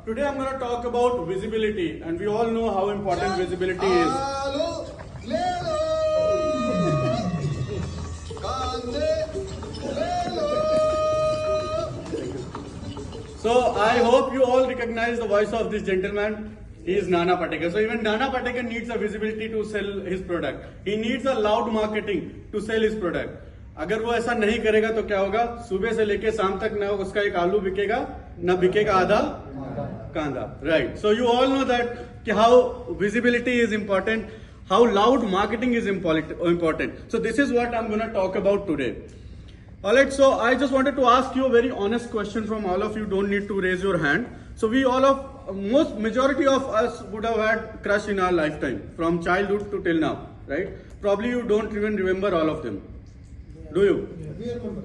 today I'm going to talk about visibility, and we all know how important visibility is. So I hope you all recognize the voice of this gentleman. He is Nana Patekar. So even Nana Patekar needs a visibility to sell his product. He needs a loud marketing to sell his product. अगर वो ऐसा नहीं करेगा तो क्या होगा? सुबह से लेके शाम तक ना उसका एक आलू बिकेगा, ना बिकेगा आधा कांदा. Right. So you all know that how visibility is important, how loud marketing is important. So this is what I'm going to talk about today. Alright, so I just wanted to ask you a very honest question from all of you. Don't need to raise your hand. So we all of majority of us would have had crush in our lifetime from childhood to till now, right? Probably you don't even remember all of them. Do you? We remember.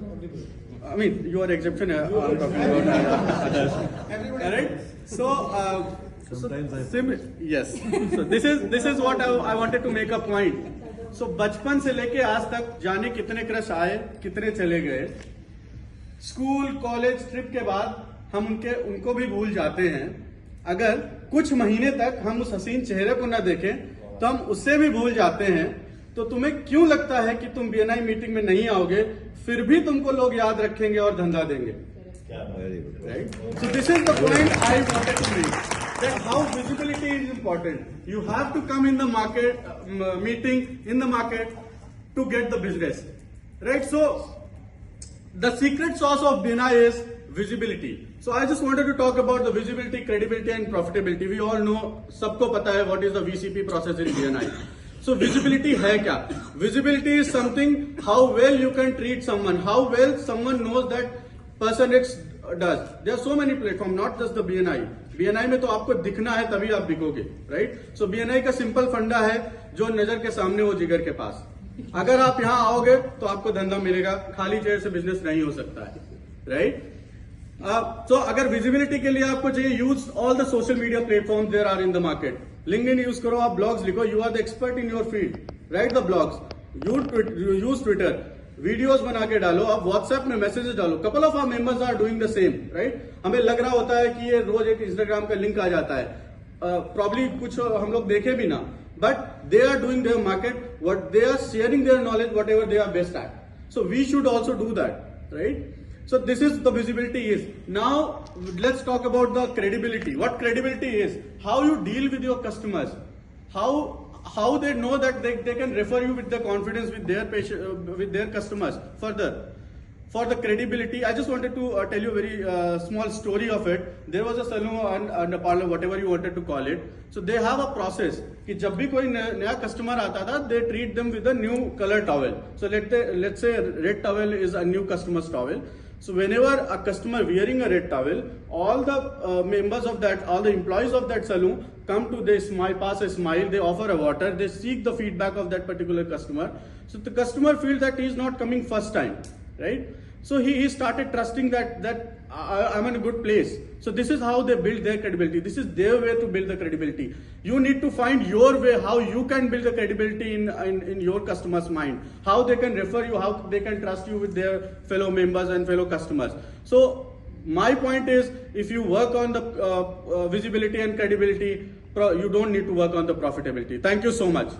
I mean, you are exception. I'm talking about others. Alright. So yes. So this is what I wanted to make a point. So बचपन से लेके आज तक जाने कितने crush आए, कितने चले गए. स्कूल कॉलेज ट्रिप के बाद हम उनको भी भूल जाते हैं. अगर कुछ महीने तक हम उस हसीन चेहरे को ना देखें तो हम उससे भी भूल जाते हैं. तो तुम्हें क्यों लगता है कि तुम BNI मीटिंग में नहीं आओगे फिर भी तुमको लोग याद रखेंगे और धंधा देंगे? Right? So this is the point I wanted to make, that how visibility is important. You have to come in the market, meeting in the market to get the business. Right? So the secret sauce of BNI is visibility. So I just wanted to talk about the visibility, credibility and profitability. We all know, सबको पता है what is the VCP process in BNI. So visibility है क्या? Visibility is something how well you can treat someone, how well someone knows that person X does. There are so many platforms, not just the BNI. BNI में तो आपको दिखना है तभी आप बिकोगे, right? So BNI का सिंपल फंडा है, जो नजर के सामने वो जिगर के पास. अगर आप यहाँ आओगे तो आपको धंधा मिलेगा, खाली चेयर से बिजनेस नहीं हो सकता है, right? So अगर विजिबिलिटी के लिए आपको चाहिए, use all the social media platform there are in the market. LinkedIn use करो, आप ब्लॉग्स लिखो, you are the expert in your field, write the blogs. You use Twitter, videos बना के डालो, आप व्हाट्सएप में मैसेजेस डालो. Couple of our members are doing the same, right. हमें लग रहा होता है कि ये रोज एक इंस्टाग्राम का लिंक आ जाता है, प्रॉब्ली कुछ हम लोग देखे भी ना, but they are doing their market, what they are sharing their knowledge, whatever they are best at. So we should also do that, right. So this is the visibility is. Now let's talk about the credibility. What credibility is? How you deal with your customers. How they know that they can refer you with the confidence with their patient, with their customers further. For the credibility, I just wanted to tell you a very small story of it. There was a salon and a parlor, whatever you wanted to call it. So they have a process कि जब भी कोई नया customer आता था, they treat them with a new color towel. So let's say red towel is a new customer's towel. So whenever a customer wearing a red towel, all the members of that, all the employees of that salon come to, they smile, pass a smile, they offer a water, they seek the feedback of that particular customer. So the customer feels that he is not coming first time, right? So he started trusting that I'm in a good place. So this is how they build their credibility. This is their way to build the credibility. You need to find your way, how you can build the credibility in your customer's mind, how they can refer you, how they can trust you with their fellow members and fellow customers. So my point is, if you work on the visibility and credibility, you don't need to work on the profitability. Thank you so much.